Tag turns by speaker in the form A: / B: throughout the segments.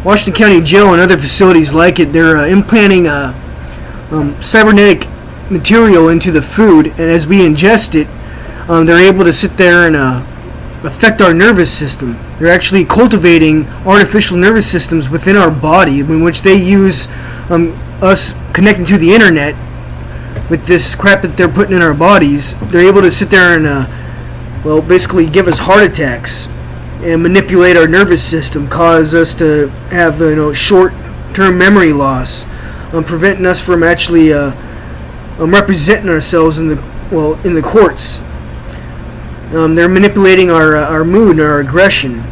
A: Washington County Jail and other facilities like it, they're implanting cybernetic material into the food, and as we ingest it, they're able to sit there and affect our nervous system. They're actually cultivating artificial nervous systems within our body, in which they use us connecting to the internet with this crap that they're putting in our bodies. They're able to sit there and basically give us heart attacks and manipulate our nervous system, cause us to have short-term memory loss, preventing us from actually representing ourselves in the courts. They're manipulating our mood and our aggression,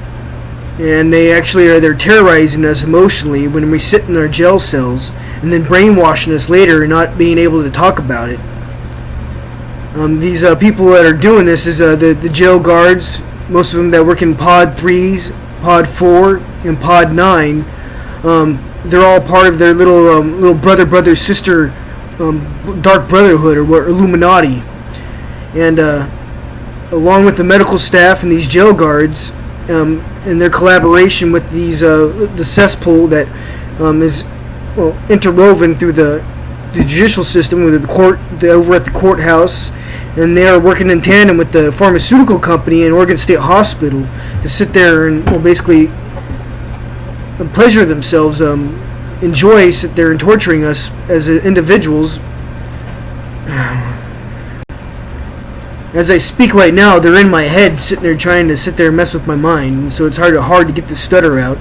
A: and they're terrorizing us emotionally when we sit in our jail cells, and then brainwashing us later and not being able to talk about it. These people that are doing this is the jail guards, most of them that work in Pod 3s, Pod 4, and Pod 9. They're all part of their little brother sister dark brotherhood, or Illuminati, and along with the medical staff and these jail guards, and their collaboration with these the cesspool that is interwoven through the judicial system with the court over at the courthouse, and they are working in tandem with the pharmaceutical company and Oregon State Hospital to sit there and basically pleasure themselves, sit there and torturing us as individuals. As I speak right now, they're in my head, sitting there trying to sit there and mess with my mind, and so it's hard to get the stutter out.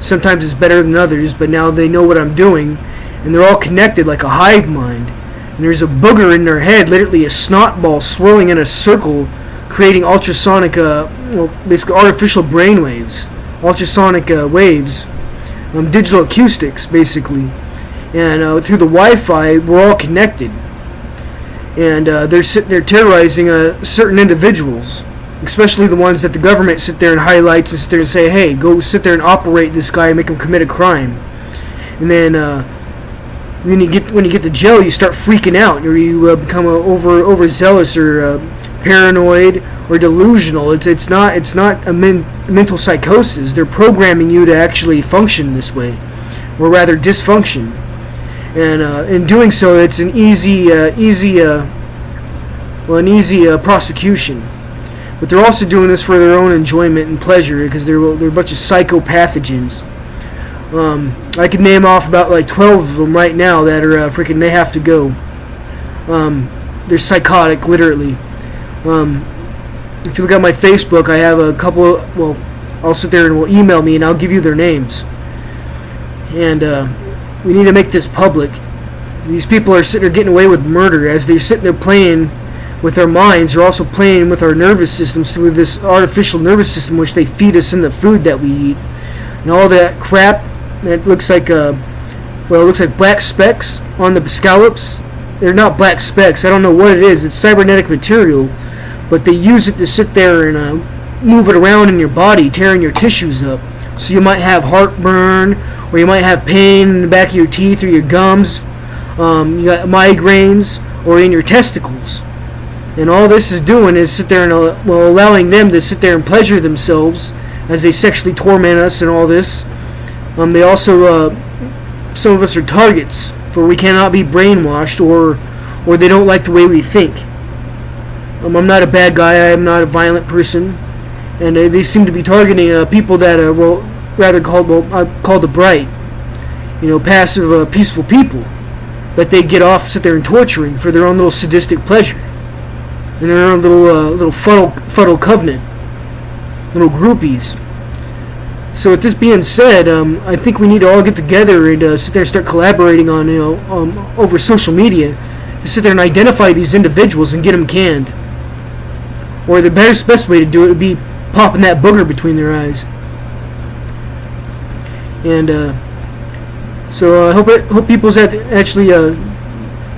A: Sometimes it's better than others, but now they know what I'm doing, and they're all connected like a hive mind. And there's a booger in their head, literally a snot ball swirling in a circle, creating ultrasonic, basically artificial brain waves, ultrasonic waves, digital acoustics, basically. And through the Wi-Fi, we're all connected. And they're sitting there terrorizing certain individuals, especially the ones that the government sit there and highlights and sit there and say, hey, go sit there and operate this guy and make him commit a crime. And then when you get to jail, you start freaking out, or you become overzealous or paranoid or delusional. It's not a mental psychosis. They're programming you to actually function this way, or rather dysfunction. And in doing so, it's an easy prosecution. But they're also doing this for their own enjoyment and pleasure, because they're a bunch of psychopathogens. I could name off about like 12 of them right now that are they have to go. They're psychotic, literally. If you look at my Facebook, I have a couple. I'll sit there and email me, and I'll give you their names. And we need to make this public. These people are sitting there getting away with murder as they're sitting there playing with our minds. They're also playing with our nervous systems through this artificial nervous system, which they feed us in the food that we eat, and all that crap that looks like it looks like black specks on the scallops. They're not black specks. I don't know what it is. It's cybernetic material, but they use it to sit there and move it around in your body, tearing your tissues up. So you might have heartburn, or you might have pain in the back of your teeth or your gums. You got migraines, or in your testicles. And all this is doing is sit there and allowing them to sit there and pleasure themselves as they sexually torment us and all this. They also, some of us are targets, for we cannot be brainwashed, or they don't like the way we think. I'm not a bad guy. I am not a violent person. And they seem to be targeting people that are rather called the bright, passive, peaceful people that they get off, sit there and torturing for their own little sadistic pleasure, and their own little fuddle covenant, little groupies. So with this being said, I think we need to all get together and sit there and start collaborating on over social media to sit there and identify these individuals and get them canned. Or the best way to do it would be popping that booger between their eyes. And so I hope people actually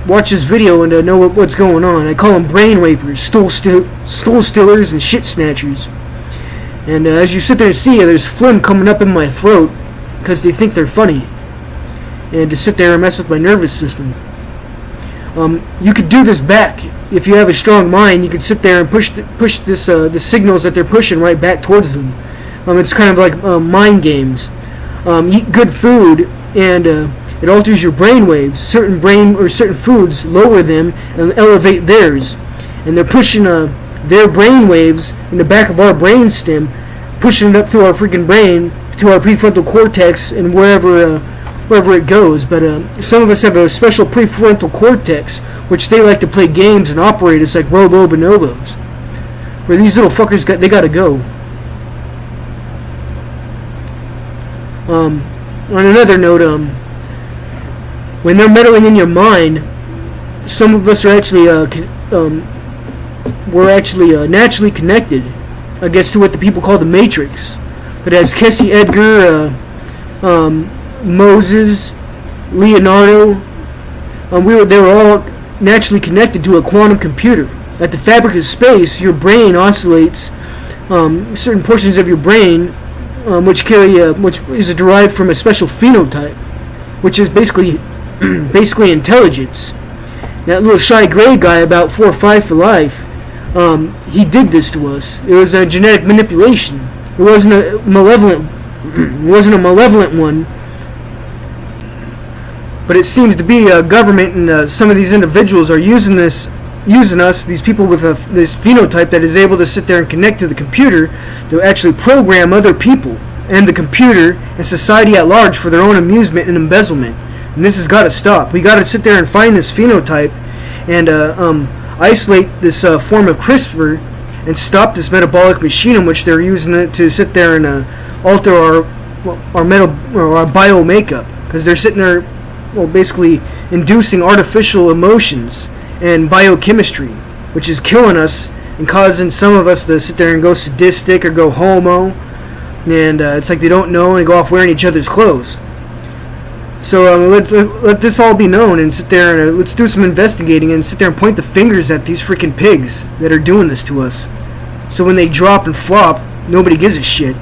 A: watch this video and know what's going on. I call them brain rapers, stool stealers, and shit snatchers. And as you sit there and see, there's phlegm coming up in my throat because they think they're funny, and to sit there and mess with my nervous system. You could do this back if you have a strong mind. You could sit there and push the signals that they're pushing right back towards them. It's kind of like mind games. eat good food, and it alters your brain waves. Certain foods lower them and elevate theirs, and they're pushing their brain waves in the back of our brain stem, pushing it up through our freaking brain to our prefrontal cortex and wherever it goes. But some of us have a special prefrontal cortex, which they like to play games and operate as like robo-bonobos. Where these little fuckers they gotta go. On another note, when they're meddling in your mind, some of us are actually naturally connected, I guess, to what the people call the Matrix. But as Kessie Edgar, Moses, Leonardo, they were all naturally connected to a quantum computer. At the fabric of space, your brain oscillates certain portions of your brain, which is derived from a special phenotype, which is basically intelligence. That little shy gray guy, about 4 or 5 for life, he did this to us. It was a genetic manipulation. It wasn't a malevolent. It wasn't a malevolent one. But it seems to be a government, and some of these individuals are using us, these people with this phenotype that is able to sit there and connect to the computer to actually program other people and the computer and society at large for their own amusement and embezzlement. And this has got to stop. We got to sit there and find this phenotype and isolate this form of CRISPR and stop this metabolic machine in which they're using it to sit there and alter our bio makeup, because they're sitting there, basically inducing artificial emotions and biochemistry, which is killing us and causing some of us to sit there and go sadistic or go homo, and it's like they don't know and they go off wearing each other's clothes. So let this all be known and sit there and let's do some investigating and sit there and point the fingers at these freaking pigs that are doing this to us. So when they drop and flop, nobody gives a shit.